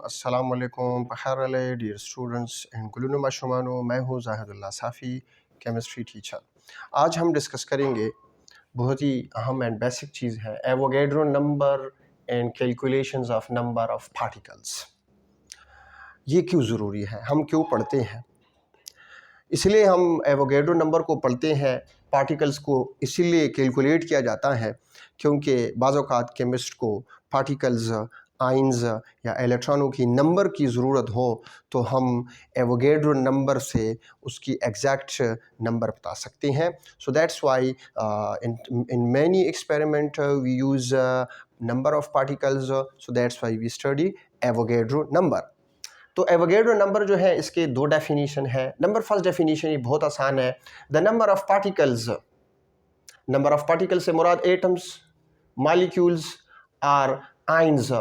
अस्सलाम वालेकुम पखैर dear students and गुलनुमा शुमानो। मैं हूँ जाहिदुल्लाह साफ़ी, केमिस्ट्री टीचर। आज हम डिस्कस करेंगे बहुत ही अहम एंड बेसिक चीज़ है Avogadro number and calculations of number of particles. ये क्यों ज़रूरी है, हम क्यों पढ़ते हैं? इसलिए हम एवोगैड्रो नंबर को पढ़ते हैं, पार्टिकल्स को इसीलिए कैलकुलेट किया जाता है क्योंकि बाज़ औक़ात केमिस्ट को पार्टिकल्स, आइंस या इलेक्ट्रॉनों की नंबर की ज़रूरत हो तो हम एवोगैड्रो नंबर से उसकी एग्जैक्ट नंबर बता सकते हैं। So that's why in many experiment we use number of particles, so that's why we study Avogadro number. तो एवोगैड्रो नंबर जो है इसके दो डेफिनेशन है। नंबर फर्स्ट डेफिनेशन ये बहुत आसान है, the number of particles. Number of particles से मुराद एटम्स, मॉलिक्यूल्स और ions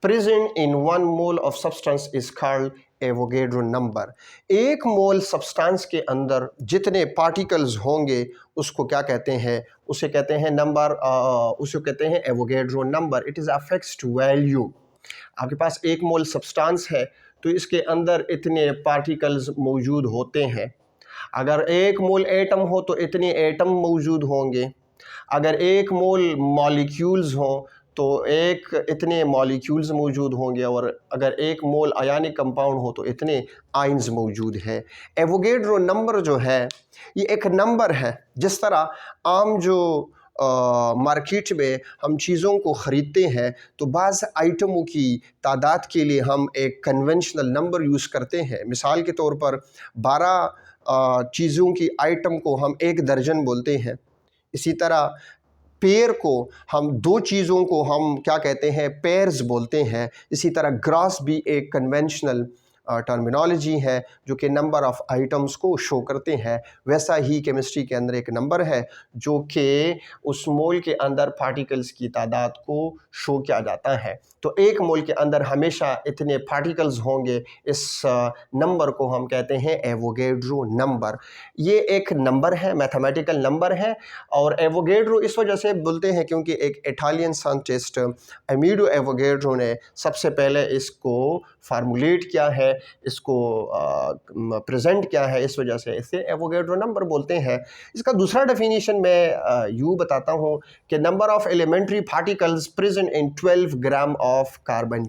present in one mole of substance is called Avogadro number. एक मोल सब्सटेंस के अंदर जितने पार्टिकल्स होंगे उसको क्या कहते हैं? उसे कहते हैं नंबर, उसे कहते हैं Avogadro number. It is a fixed value. आपके पास एक मोल सब्सटेंस है तो इसके अंदर इतने पार्टिकल्स मौजूद होते हैं। अगर एक मोल एटम हो तो इतने एटम मौजूद होंगे। अगर एक मोल मॉलिक्यूल्स हो तो इतने मॉलिक्यूल्स मौजूद होंगे। और अगर एक मोल आयनिक कंपाउंड हो तो इतने आइंस मौजूद है। एवोगैड्रो नंबर जो है ये एक नंबर है। जिस तरह आम जो मार्केट में हम चीज़ों को ख़रीदते हैं तो बाज़ आइटमों की तादाद के लिए हम एक कन्वेंशनल नंबर यूज़ करते हैं। मिसाल के तौर पर 12 चीज़ों की आइटम को हम एक दर्जन बोलते हैं। इसी तरह पेयर को हम दो चीज़ों को हम क्या कहते हैं? पेयर्स बोलते हैं। इसी तरह ग्रास भी एक कन्वेंशनल टर्मिनोलॉजी है जो कि नंबर ऑफ़ आइटम्स को शो करते हैं। वैसा ही केमिस्ट्री के अंदर एक नंबर है जो कि उस मोल के अंदर पार्टिकल्स की तादाद को शो किया जाता है। तो एक मोल के अंदर हमेशा इतने पार्टिकल्स होंगे। इस नंबर को हम कहते हैं एवोगैड्रो नंबर। ये एक नंबर है, मैथमेटिकल नंबर है। और एवोगैड्रो इस वजह से बोलते हैं क्योंकि एक इटालियन साइंटिस्ट अमीडो एवोगैड्रो ने सबसे पहले इसको फार्मूलेट किया है, इसको प्रेजेंट किया है। इस वजह से इसे एवोगैड्रो नंबर बोलते हैं। इसका दूसरा डेफिनेशन मैं यूँ बताता हूँ कि number of elementary particles present in 12 gram of carbon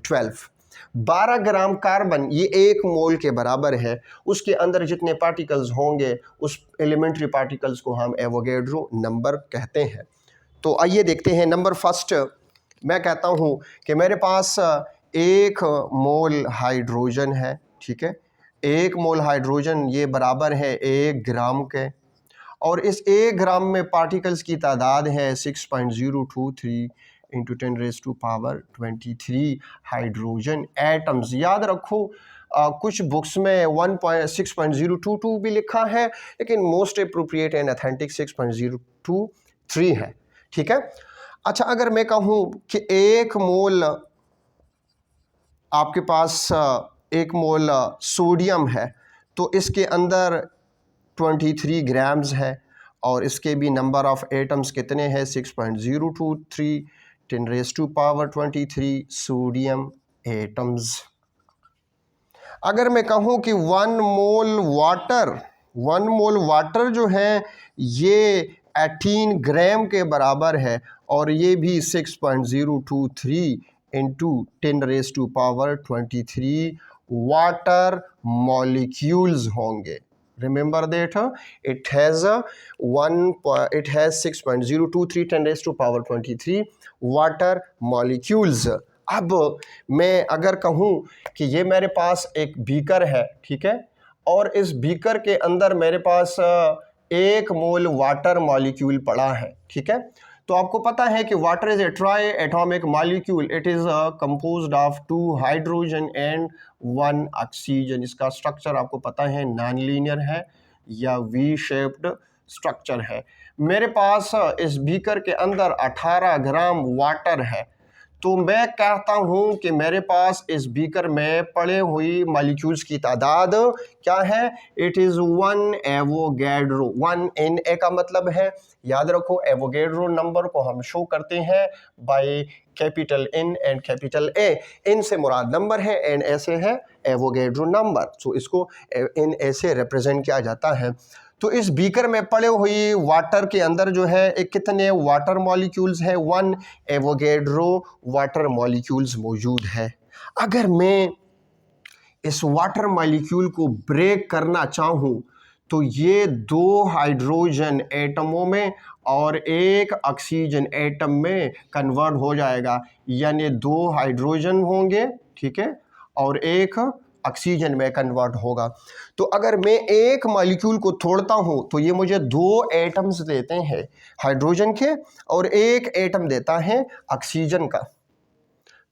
12 gram carbon ये एक मोल के बराबर है। उसके अंदर जितने पार्टिकल्स होंगे उस एलिमेंट्री पार्टिकल्स को हम एवोगैड्रो नंबर कहते हैं। तो आइए देखते हैं। नंबर फर्स्ट मैं कहता हूँ कि मेरे पास एक मोल हाइड्रोजन है, ठीक है। एक मोल हाइड्रोजन ये बराबर है 1 ग्राम के। और इस 1 ग्राम में पार्टिकल्स की तादाद है 6.023 इंटू 10⁻23 हाइड्रोजन एटम्स। याद रखो कुछ बुक्स में 6.022 भी लिखा है लेकिन मोस्ट अप्रोप्रिएट एंड अथेंटिक 6.023 है, ठीक है। अच्छा, अगर मैं कहूँ कि एक मोल आपके पास एक मोल सोडियम है तो इसके अंदर 23 ग्राम्स है और इसके भी नंबर ऑफ़ एटम्स कितने हैं? 6.023 10⁻23 सोडियम एटम्स। अगर मैं कहूँ कि 1 मोल वाटर जो है ये 18 ग्राम के बराबर है और ये भी 6.023 इंटू 10⁻23 वाटर मॉलिक्यूल्स होंगे। Remember that it has 6.023 10⁻23 water molecules. अब मैं अगर कहूँ कि ये मेरे पास एक बीकर है, ठीक है, और इस बीकर के अंदर मेरे पास एक मोल वाटर मॉलिक्यूल पड़ा है, ठीक है। तो आपको पता है कि water is a try atomic molecule. It is composed of 2 hydrogen and 1 oxygen. इसका स्ट्रक्चर आपको पता है नॉन लीनियर है या वी शेप्ड स्ट्रक्चर है। मेरे पास इस बीकर के अंदर 18 ग्राम वाटर है। तो मैं कहता हूँ कि मेरे पास इस बीकर में पड़े हुई मॉलिक्यूल्स की तादाद क्या है, इट इज़ 1 एवोगैड्रो। 1 इन ए का मतलब है, याद रखो एवोगैड्रो नंबर को हम शो करते हैं by capital N and capital A. इन से मुराद नंबर है, एंड ऐसे है एवोगैड्रो नंबर, सो इसको इन ए से रिप्रेजेंट किया जाता है। तो इस बीकर में पड़े हुई वाटर के अंदर जो है एक कितने वाटर मॉलिक्यूल्स है, 1 एवोगैड्रो वाटर मॉलिक्यूल्स मौजूद है। अगर मैं इस वाटर मॉलिक्यूल को ब्रेक करना चाहूँ तो ये 2 हाइड्रोजन एटमों में और 1 ऑक्सीजन एटम में कन्वर्ट हो जाएगा, यानी 2 हाइड्रोजन होंगे, ठीक है, और 1 ऑक्सीजन में कन्वर्ट होगा। तो अगर मैं एक मॉलिक्यूल को तोड़ता हूँ तो ये मुझे 2 एटम्स देते हैं हाइड्रोजन के और 1 एटम देता है ऑक्सीजन का।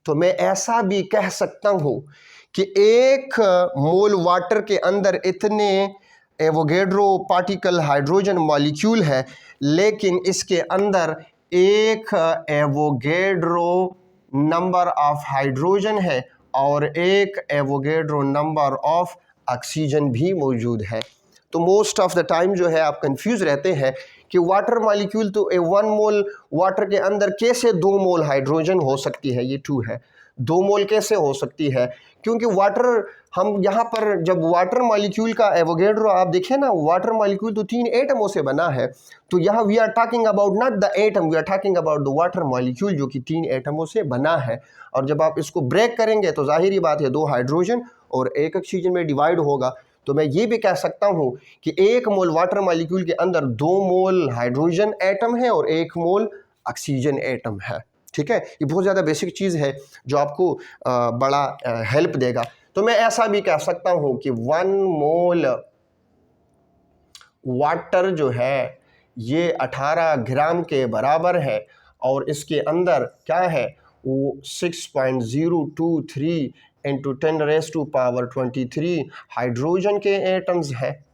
तो मैं ऐसा भी कह सकता हूँ कि 1 मोल वाटर के अंदर इतने एवोगैड्रो पार्टिकल हाइड्रोजन मॉलिक्यूल है, लेकिन इसके अंदर 1 एवोगैड्रो नंबर ऑफ हाइड्रोजन है और 1 एवोगैड्रो नंबर ऑफ ऑक्सीजन भी मौजूद है। तो मोस्ट ऑफ द टाइम जो है आप कंफ्यूज रहते हैं कि वाटर मॉलिक्यूल तो 1 मोल वाटर के अंदर कैसे 2 मोल हाइड्रोजन हो सकती है, ये 2 है, 2 मोल कैसे हो सकती है, क्योंकि वाटर हम यहाँ पर जब वाटर मॉलिक्यूल का एवोगैड्रो आप देखें ना, वाटर मॉलिक्यूल तो 3 एटमों से बना है। तो यहाँ we are talking about not the atom, we are talking about the water molecule जो कि 3 एटमों से बना है। और जब आप इसको ब्रेक करेंगे तो जाहिर ही बात है 2 हाइड्रोजन और 1 ऑक्सीजन में डिवाइड होगा। तो मैं ये भी कह सकता हूँ कि 1 मोल वाटर मॉलिक्यूल के अंदर 2 मोल हाइड्रोजन एटम है और 1 मोल ऑक्सीजन एटम है, ठीक है। ये बहुत ज़्यादा बेसिक चीज़ है जो आपको बड़ा हेल्प देगा। तो मैं ऐसा भी कह सकता हूँ कि 1 मोल वाटर जो है ये 18 ग्राम के बराबर है और इसके अंदर क्या है वो 6.023 इंटू 10⁻⁻23 हाइड्रोजन के एटम्स है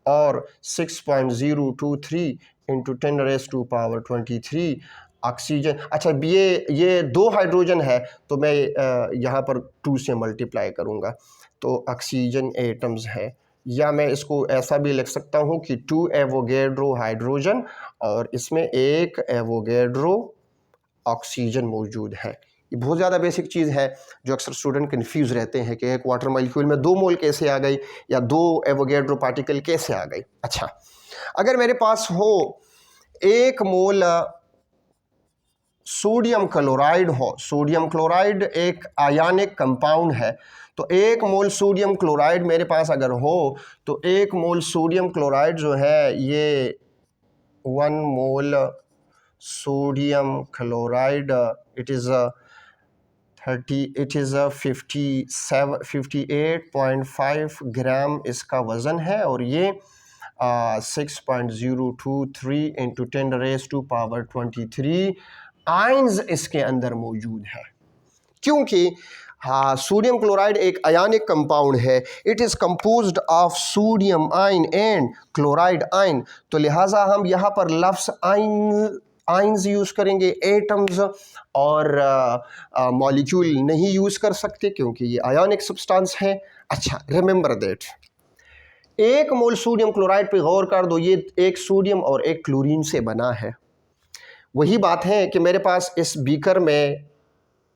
और 6.023 इंटू 10⁻⁻23 ऑक्सीजन। अच्छा, ये 2 हाइड्रोजन है तो मैं यहाँ पर 2 से मल्टीप्लाई करूँगा तो ऑक्सीजन एटम्स है, या मैं इसको ऐसा भी लिख सकता हूँ कि 2 एवोगैड्रो हाइड्रोजन और इसमें 1 एवोगैड्रो ऑक्सीजन मौजूद है। ये बहुत ज़्यादा बेसिक चीज़ है जो अक्सर स्टूडेंट कन्फ्यूज़ रहते हैं कि एक वाटर मॉलिक्यूल में 2 मोल कैसे आ गई या 2 एवोगैड्रो पार्टिकल कैसे आ गई। अच्छा, अगर मेरे पास हो 1 मोल सोडियम क्लोराइड हो, सोडियम क्लोराइड एक आयनिक कंपाउंड है, तो 1 मोल सोडियम क्लोराइड मेरे पास अगर हो तो 1 मोल सोडियम क्लोराइड जो है ये 1 मोल सोडियम क्लोराइड इट इज़ 58.5 ग्राम इसका वज़न है और ये 6.023 इंटू 10⁻⁻23 आयंस इसके अंदर मौजूद है। क्योंकि सोडियम क्लोराइड एक आयनिक कंपाउंड है, it is composed of sodium ion and chloride ion, तो लिहाजा हम यहाँ पर लफ्ज़ आयंस यूज़ करेंगे, एटम्स और मॉलिक्यूल नहीं यूज़ कर सकते क्योंकि ये आयनिक सब्सटेंस है। अच्छा, remember that 1 mole sodium chloride पे गौर कर दो, ये एक सोडियम और एक क्लोरीन से बना है। वही बात है कि मेरे पास इस बीकर में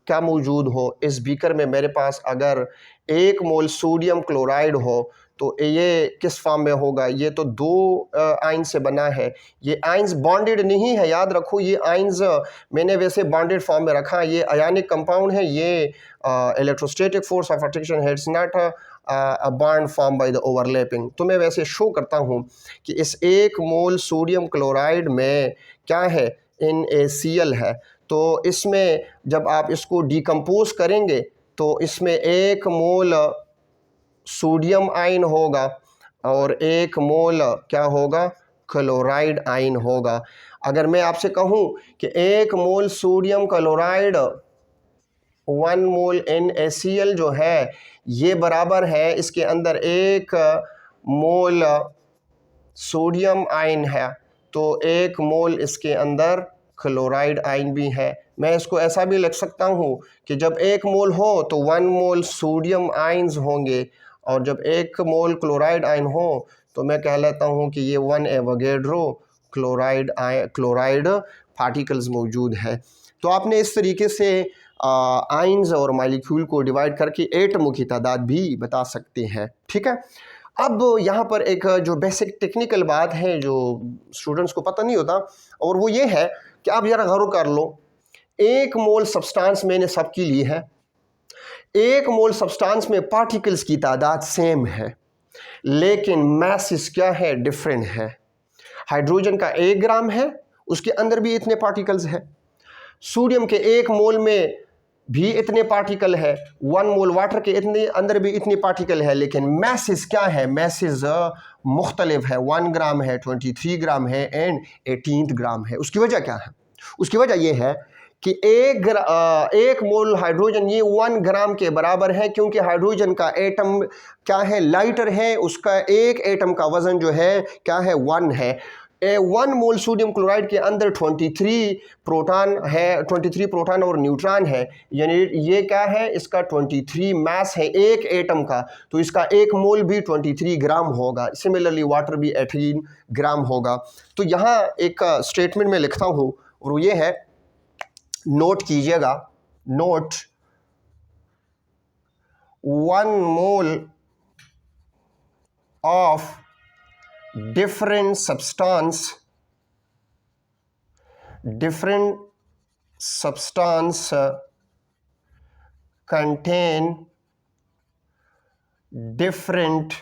क्या मौजूद हो, इस बीकर में मेरे पास अगर 1 मोल सोडियम क्लोराइड हो तो ये किस फॉर्म में होगा, ये तो 2 आयन से बना है, ये आयंस बॉन्डेड नहीं है, याद रखो ये आयंस मैंने वैसे बॉन्डेड फॉर्म में रखा, ये आयनिक कंपाउंड है, ये इलेक्ट्रोस्टैटिक फोर्स ऑफ अट्रैक्शन है, it's not a bond form by the overlapping. तो मैं वैसे शो करता हूँ कि इस 1 मोल सोडियम क्लोराइड में क्या है, NaCl है, तो इसमें जब आप इसको डिकम्पोज करेंगे तो इसमें 1 मोल सोडियम आयन होगा और 1 मोल क्या होगा, क्लोराइड आयन होगा। अगर मैं आपसे कहूँ कि 1 मोल सोडियम क्लोराइड 1 मोल NaCl जो है ये बराबर है, इसके अंदर 1 मोल सोडियम आयन है तो 1 मोल इसके अंदर क्लोराइड आयन भी है। मैं इसको ऐसा भी लिख सकता हूँ कि जब 1 मोल हो तो 1 मोल सोडियम आयन्स होंगे, और जब 1 मोल क्लोराइड आयन हो तो मैं कह लेता हूँ कि ये 1 एवोगैड्रो क्लोराइड पार्टिकल्स मौजूद है। तो आपने इस तरीके से आयन्स और मॉलिक्यूल को डिवाइड करके एटमों की तादाद भी बता सकते हैं। ठीक है, अब यहाँ पर एक जो बेसिक टेक्निकल बात है जो स्टूडेंट्स को पता नहीं होता, और वो ये है कि आप ज़रा गौर कर लो, 1 मोल सब्सटेंस मैंने सबकी ली है, 1 मोल सब्सटेंस में पार्टिकल्स की तादाद सेम है, लेकिन मैसेस क्या है, डिफरेंट है। हाइड्रोजन का 1 ग्राम है, उसके अंदर भी इतने पार्टिकल्स है। सोडियम के 1 मोल में भी इतने पार्टिकल है, 1 मोल वाटर के इतने अंदर भी इतने पार्टिकल है, लेकिन मैसेस क्या है, मैसेस मुख्तलिफ है। 1 ग्राम है, 23 ग्राम है एंड 18 ग्राम है। उसकी वजह क्या है? उसकी वजह यह है कि 1 मोल हाइड्रोजन ये 1 ग्राम के बराबर है, क्योंकि हाइड्रोजन का एटम क्या है, लाइटर है, उसका एक एटम का वजन जो है क्या है, 1 है। 1 मोल सोडियम क्लोराइड के अंदर 23 प्रोटॉन है, 23 प्रोटॉन और न्यूट्रॉन है, यानी ये क्या है, इसका 23 मास है एक एटम का, तो इसका 1 मोल भी 23 ग्राम होगा। सिमिलरली वाटर भी 18 ग्राम होगा। तो यहाँ एक स्टेटमेंट में लिखता हूँ, और वो ये है, नोट कीजिएगा, note 1 mole of different substance contain different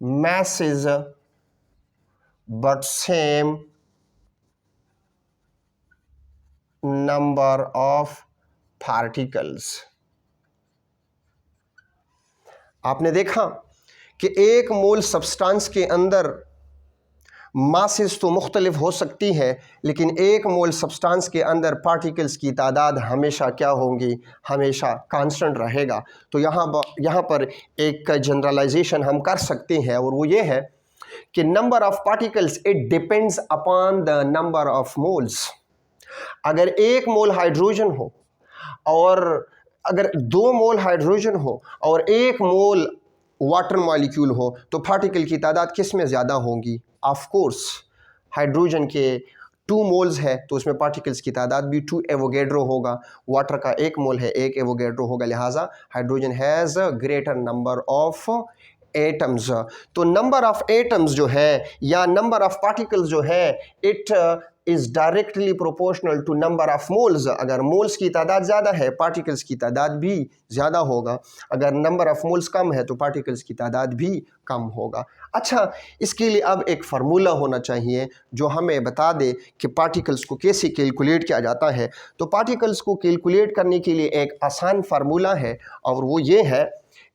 masses but same number of particles। आपने देखा कि 1 मोल सब्सटेंस के अंदर मासेस तो मुख्तलिफ हो सकती है, लेकिन 1 मोल सब्सटेंस के अंदर पार्टिकल्स की तादाद हमेशा क्या होंगी, हमेशा कांस्टेंट रहेगा। तो यहाँ पर एक जनरलाइजेशन हम कर सकते हैं, और वो ये है कि number of particles it depends upon the number of moles. अगर 1 मोल हाइड्रोजन हो, और अगर 2 मोल हाइड्रोजन हो और 1 मोल वाटर मॉलिक्यूल हो, तो पार्टिकल की तादाद किस में ज़्यादा होंगी? ऑफ कोर्स हाइड्रोजन के 2 मोल्स है, तो उसमें पार्टिकल्स की तादाद भी 2 एवोगैड्रो होगा। वाटर का 1 मोल है, 1 एवोगैड्रो होगा, लिहाजा hydrogen has a greater number of atoms. तो नंबर ऑफ एटम्स जो है या नंबर ऑफ पार्टिकल्स जो है, it is directly proportional to number of moles. अगर मोल्स की तादाद ज़्यादा है, पार्टिकल्स की तादाद भी ज़्यादा होगा। अगर नंबर ऑफ मोल्स कम है तो पार्टिकल्स की तादाद भी कम होगा। अच्छा, इसके लिए अब एक फार्मूला होना चाहिए जो हमें बता दे कि पार्टिकल्स को कैसे कैलकुलेट किया जाता है। तो पार्टिकल्स को कैलकुलेट करने के लिए एक आसान फार्मूला है, और वो ये है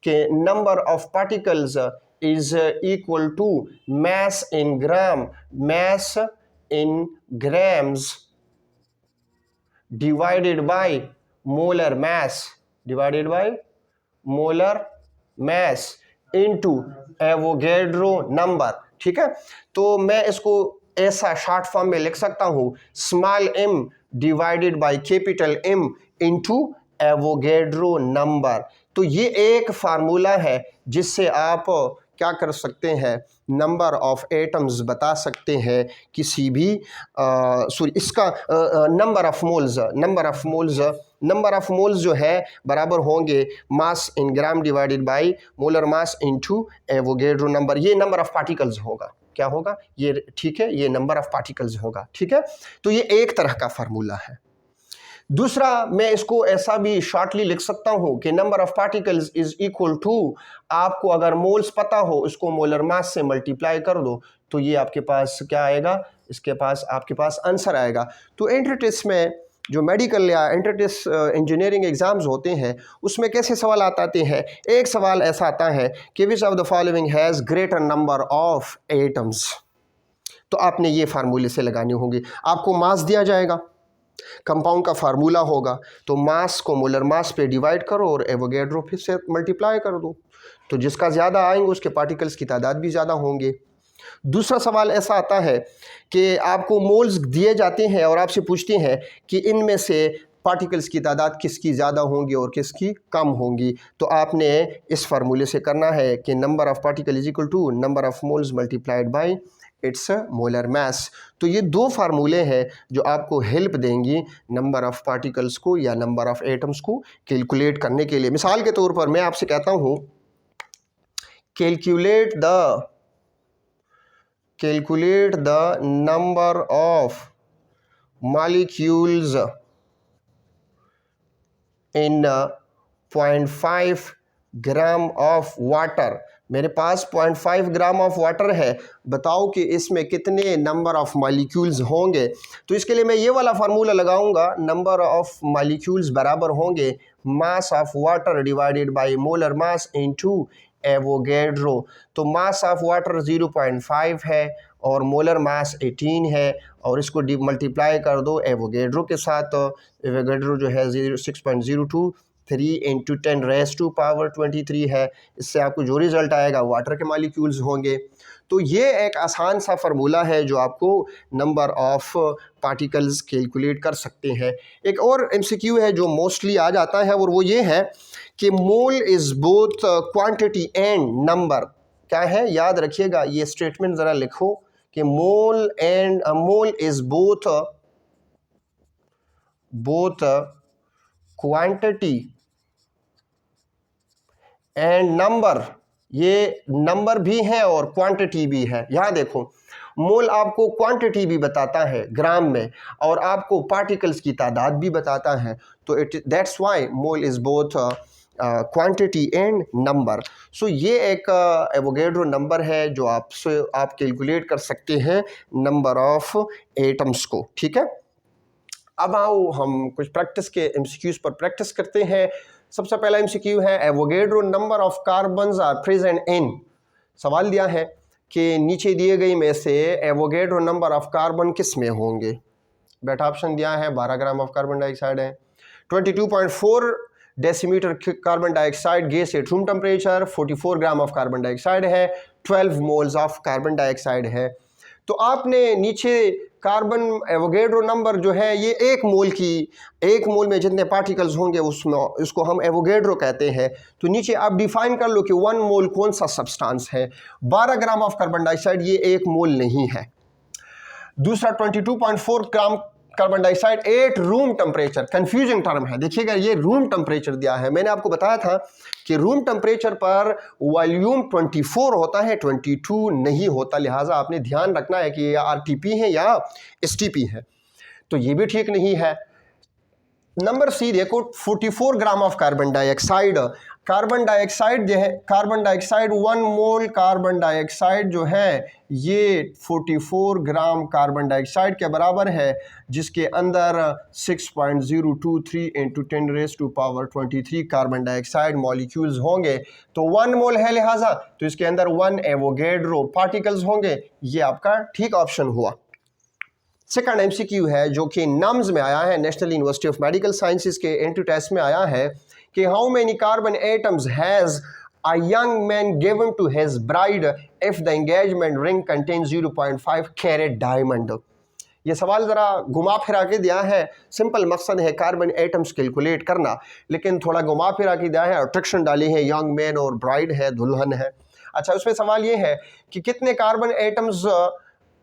कि number of particles is equal to mass in gram, mass in grams divided by molar mass into Avogadro number। ठीक है, तो मैं इसको ऐसा शॉर्ट फॉर्म में लिख सकता हूँ, small m divided by capital M into Avogadro number. तो ये एक फार्मूला है जिससे आप क्या कर सकते हैं, नंबर ऑफ एटम्स बता सकते हैं किसी भी इसका नंबर ऑफ मोल्स जो है बराबर होंगे mass in gram divided by molar mass into Avogadro number. ये नंबर ऑफ पार्टिकल्स होगा, क्या होगा ये, ठीक है, ये नंबर ऑफ पार्टिकल्स होगा। ठीक है, तो ये एक तरह का फार्मूला है। दूसरा, मैं इसको ऐसा भी शॉर्टली लिख सकता हूँ कि number of particles is equal to, आपको अगर मोल्स पता हो उसको मोलर मास से मल्टीप्लाई कर दो, तो ये आपके पास क्या आएगा, इसके पास आपके पास आंसर आएगा। तो एंट्री टेस्ट में जो मेडिकल या एंट्री टेस्ट इंजीनियरिंग एग्जाम्स होते हैं उसमें कैसे सवाल आते हैं, एक सवाल ऐसा आता है कि which of the following has greater number of atoms. तो आपने ये फार्मूले से लगाने होंगे। आपको मास दिया जाएगा, कंपाउंड का फार्मूला होगा, तो मास को मोलर मास पे डिवाइड करो और एवोगैड्रो फिर से मल्टीप्लाई कर दो, तो जिसका ज़्यादा आएंगे उसके पार्टिकल्स की तादाद भी ज़्यादा होंगे। दूसरा सवाल ऐसा आता है कि आपको मोल्स दिए जाते हैं और आपसे पूछते हैं कि इनमें से पार्टिकल्स की तादाद किसकी ज़्यादा होंगी और किसकी कम होंगी। तो आपने इस फार्मूले से करना है कि number of particle is equal to number of moles multiplied by its molar mass. तो ये दो फार्मूले हैं जो आपको हेल्प देंगी नंबर ऑफ़ पार्टिकल्स को या नंबर ऑफ़ एटम्स को कैलकुलेट करने के लिए। मिसाल के तौर पर मैं आपसे कहता हूँ calculate the number of molecules in 0.5 gram of water. मेरे पास 0.5 ग्राम ऑफ वाटर है, बताओ कि इसमें कितने नंबर ऑफ मॉलिक्यूल्स होंगे। तो इसके लिए मैं ये वाला फार्मूला लगाऊंगा, नंबर ऑफ मॉलिक्यूल्स बराबर होंगे mass of water divided by molar mass into Avogadro. तो मास ऑफ वाटर 0.5 है और मोलर मास 18 है और इसको मल्टीप्लाई कर दो एवोगैड्रो के साथ। एवोगैड्रो जो है 6.02 3 इंटू 10 रेज़ टू पावर 23 है। इससे आपको जो रिज़ल्ट आएगा वाटर के मॉलिक्यूल्स होंगे। तो ये एक आसान सा फार्मूला है जो आपको नंबर ऑफ़ पार्टिकल्स कैलकुलेट कर सकते हैं। एक और एमसीक्यू है जो मोस्टली आ जाता है और वो ये है कि mole is both quantity and number. क्या है, याद रखिएगा, ये स्टेटमेंट ज़रा लिखो कि mole is both quantity and number. ये नंबर भी है और क्वांटिटी भी है। यहाँ देखो, मोल आपको क्वांटिटी भी बताता है ग्राम में और आपको पार्टिकल्स की तादाद भी बताता है। तो that's why mole is both quantity and number. So ये एक एवोगैड्रो नंबर है जो आप कैलकुलेट कर सकते हैं नंबर ऑफ एटम्स को। ठीक है, अब आओ हम कुछ प्रैक्टिस के एमसीक्यूज पर प्रैक्टिस करते हैं। सबसे पहला एमसीक्यू है Avogadro number of carbons are present in. सवाल दिया है कि नीचे दिए गई में से एवोगैड्रो नंबर ऑफ कार्बन किस में होंगे। बेटा ऑप्शन दिया है 12 ग्राम ऑफ कार्बन डाइऑक्साइड है, 22.4 decimetre carbon dioxide gas at room temperature, 44 gram of carbon dioxide है, 12 मोल्स ऑफ कार्बन डाइऑक्साइड है। तो आपने नीचे कार्बन एवोगैड्रो नंबर जो है ये एक मोल में जितने पार्टिकल्स होंगे उसमें उसको हम एवोगैड्रो कहते हैं। तो नीचे आप डिफाइन कर लो कि 1 मोल कौन सा सब्सटेंस है। 12 ग्राम ऑफ कार्बन डाइऑक्साइड ये 1 मोल नहीं है। दूसरा 22.4 gram carbon dioxide at room temperature, confusing term है, देखिएगा ये रूम टेम्परेचर दिया है। मैंने आपको बताया था कि रूम टेम्परेचर पर वॉल्यूम 24 होता है, 22 नहीं होता, लिहाजा आपने ध्यान रखना है कि ये आरटीपी है या एसटीपी है। तो ये भी ठीक नहीं है। नंबर सी देखो, 44 ग्राम of carbon dioxide. Carbon dioxide जो है, carbon dioxide 1 mole carbon dioxide जो है ये 44 ग्राम कार्बन डाइऑक्साइड के बराबर है, जिसके अंदर 6.023 into 10 raise to power 23 carbon dioxide molecules होंगे। तो 1 मोल है, लिहाजा तो इसके अंदर 1 एवोगैड्रो पार्टिकल्स होंगे। ये आपका ठीक ऑप्शन हुआ। सेकंड एमसीक्यू है जो कि नम्स में आया है, national university of medical sciences के एंट्री टेस्ट में आया है कि how many carbon atoms has a young man given to his bride if the engagement ring contains 0.5 carat diamond. ये सवाल ज़रा घुमा फिरा के दिया है, सिंपल मकसद है कार्बन एटम्स कैलकुलेट करना, लेकिन थोड़ा घुमा फिरा के दिया है, अट्रैक्शन डाली है, यंग मैन और ब्राइड है, दुल्हन है। अच्छा, उसमें सवाल ये है कि कितने carbon atoms,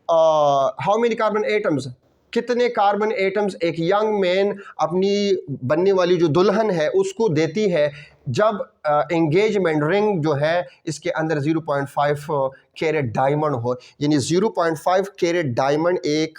how many carbon atoms, कितने कार्बन एटम्स एक यंग मैन अपनी बनने वाली जो दुल्हन है उसको देती है जब एंगेजमेंट रिंग जो है इसके अंदर 0.5 कैरेट डायमंड हो। यानी 0.5 कैरेट डायमंड एक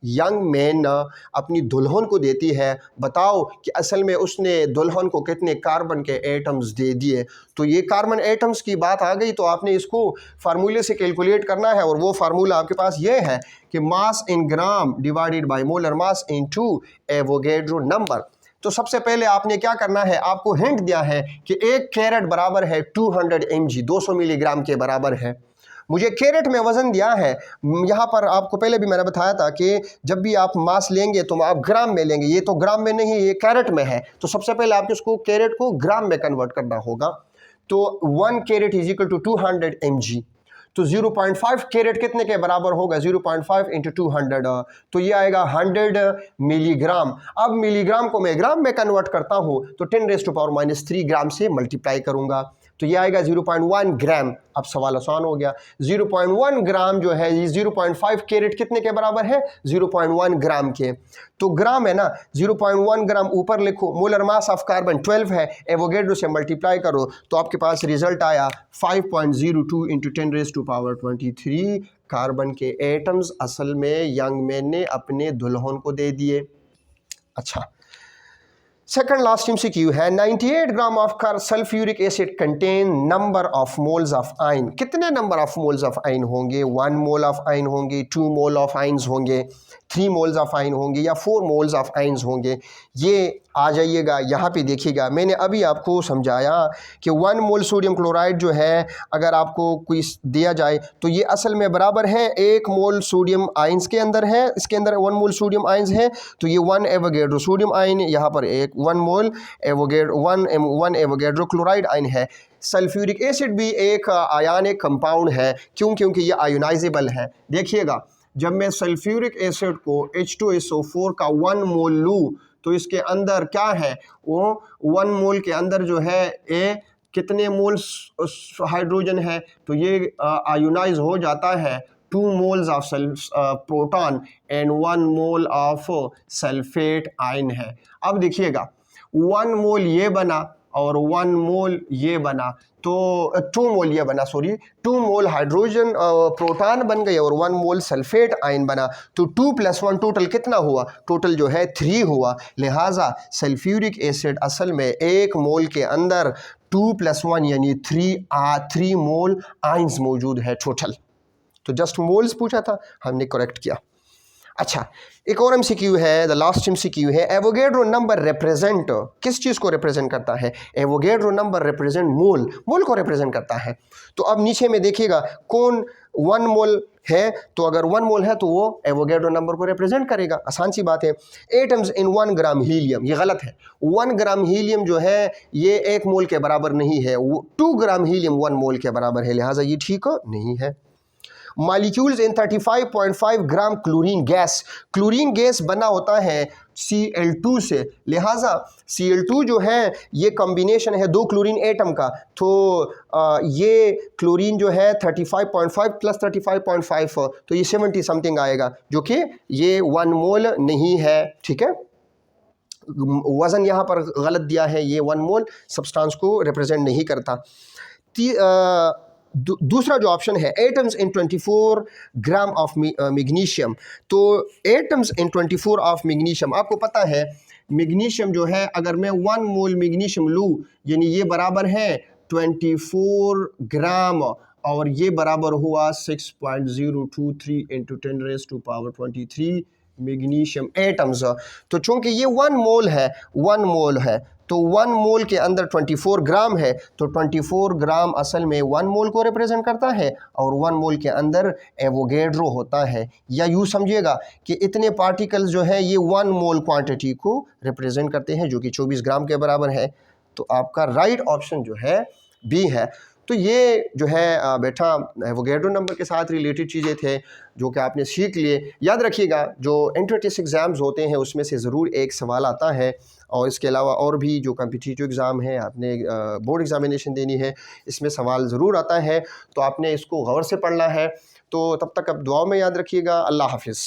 यंग मैन अपनी दुल्हन को देती है। बताओ कि असल में उसने दुल्हन को कितने कार्बन के एटम्स दे दिए। तो ये कार्बन एटम्स की बात आ गई तो आपने इसको फार्मूले से कैलकुलेट करना है और वो फार्मूला आपके पास ये है कि mass in gram divided by molar mass into Avogadro number. तो सबसे पहले आपने क्या करना है, आपको हिंट दिया है कि 1 कैरेट बराबर है 200 mg, 200 मिलीग्राम के बराबर है। मुझे कैरेट में वज़न दिया है। यहाँ पर आपको पहले भी मैंने बताया था कि जब भी आप मास लेंगे तो आप ग्राम में लेंगे, ये तो ग्राम में नहीं, ये कैरेट में है। तो सबसे पहले आपको इसको कैरेट को ग्राम में कन्वर्ट करना होगा। तो 1 carat is equal to 200 mg। तो 0.5 कैरेट कितने के बराबर होगा, 0.5 इंटू 200, तो ये आएगा 100 मिलीग्राम। अब मिलीग्राम को मैं ग्राम में कन्वर्ट करता हूँ तो 10⁻³ ग्राम से मल्टीप्लाई करूँगा, तो ये आएगा 0.1 ग्राम। अब सवाल आसान हो गया, 0.1 ग्राम जो है ये 0.5 कैरेट कितने के बराबर है, 0.1 ग्राम के। तो ग्राम है ना, 0.1 ग्राम ऊपर लिखो, मोलर मास ऑफ कार्बन 12 है, एवोगैड्रो से मल्टीप्लाई करो तो आपके पास रिजल्ट आया 5.02 इंटू 10⁻23 कार्बन के एटम्स असल में यंग मैन ने अपने दुल्हन को दे दिए। अच्छा, सेकंड लास्ट MCQ है, 98 gram of sulphuric acid contain number of moles of ion. कितने number of moles of ion होंगे, 1 मोल ऑफ आयन होंगे, 2 मोल ऑफ आयन्स होंगे, 3 मोल्स ऑफ आयन होंगे या 4 मोल्स ऑफ आयन्स होंगे। ये आ जाइएगा यहाँ पे देखिएगा, मैंने अभी आपको समझाया कि 1 मोल सोडियम क्लोराइड जो है अगर आपको कोई दिया जाए तो ये असल में बराबर है 1 मोल सोडियम आयन्स के अंदर है, इसके अंदर 1 मोल सोडियम आयन्स है, तो ये 1 एवोगैड्रो सोडियम आयन, यहाँ पर 1 mole one Avogadro chloride ion है। सल्फ्यूरिक एसिड भी एक आयनिक कंपाउंड है, क्योंकि ये आयोनाइजेबल है। देखिएगा, जब मैं सल्फ्यूरिक एसिड को H2SO4 का 1 मोल लूँ तो इसके अंदर क्या है, वो 1 मोल के अंदर जो है कितने मोल्स हाइड्रोजन है, तो ये आयोनाइज हो जाता है 2 moles of proton and 1 mole of sulphate ion है। अब देखिएगा 1 मोल ये बना और 1 मोल ये बना, तो 2 मोल ये बना, 2 मोल हाइड्रोजन प्रोटॉन बन गए और 1 मोल सल्फेट आयन बना, तो 2 + 1 टोटल कितना हुआ, टोटल जो है 3 हुआ। लिहाजा सल्फ्यूरिक एसिड असल में 1 मोल के अंदर 2 + 1 यानी 3 मोल आयन्स मौजूद है टोटल। तो जस्ट मोल्स पूछा था, हमने करेक्ट किया। अच्छा, एक और MCQ है, द लास्ट MCQ है, एवोगैड्रो नंबर रिप्रेजेंट किस चीज़ को रिप्रेजेंट करता है, एवोगैड्रो नंबर रिप्रेजेंट मोल को रिप्रेजेंट करता है। तो अब नीचे में देखिएगा कौन 1 मोल है, तो अगर 1 मोल है तो वो एवोगैड्रो नंबर को रिप्रेजेंट करेगा, आसान सी बात है। एटम्स इन 1 ग्राम हीलियम, ये गलत है, 1 ग्राम हीलियम जो है ये 1 मोल के बराबर नहीं है, 2 ग्राम हीलियम 1 मोल के बराबर है, लिहाजा ये ठीक नहीं है। Molecules in 35.5 gram chlorine gas बना होता है Cl2 से, लिहाजा Cl2 जो है ये कॉम्बिनेशन है 2 क्लोरीन एटम का, तो ये क्लोरीन जो है 35.5 + 35.5 तो ये 70 समथिंग आएगा, जो कि ये 1 मोल नहीं है। ठीक है, वज़न यहाँ पर गलत दिया है, ये 1 मोल सब्सटेंस को रिप्रेजेंट नहीं करता। दूसरा जो ऑप्शन है, atoms in 24 gram of magnesium, तो एटम्स इन 24 ऑफ मैग्नीशियम, आपको पता है मैग्नीशियम जो है अगर मैं 1 मोल मैग्नीशियम लूँ यानी ये बराबर है 24 ग्राम और ये बराबर हुआ 6.023 इंटू 10⁻23 मैग्नीशियम एटम्स। तो चूंकि ये 1 मोल है तो 1 मोल के अंदर 24 ग्राम है, तो 24 ग्राम असल में 1 मोल को रिप्रेजेंट करता है और 1 मोल के अंदर एवोगैड्रो होता है। या यूँ समझिएगा कि इतने पार्टिकल्स जो है ये 1 मोल क्वांटिटी को रिप्रेजेंट करते हैं, जो कि 24 ग्राम के बराबर है। तो आपका राइट ऑप्शन जो है बी है। तो ये जो है बेटा एवोगैड्रो नंबर के साथ रिलेटेड चीज़ें थे जो कि आपने सीख लिए। याद रखिएगा जो एंट्रेंस टेस्ट एग्ज़ाम्स होते हैं उसमें से ज़रूर एक सवाल आता है, और इसके अलावा और भी जो कॉम्पिटिटिव एग्ज़ाम है, आपने बोर्ड एग्ज़ामिनेशन देनी है, इसमें सवाल ज़रूर आता है, तो आपने इसको गौर से पढ़ना है। तो तब तक अब दुआ में याद रखिएगा। अल्लाह हाफिज़।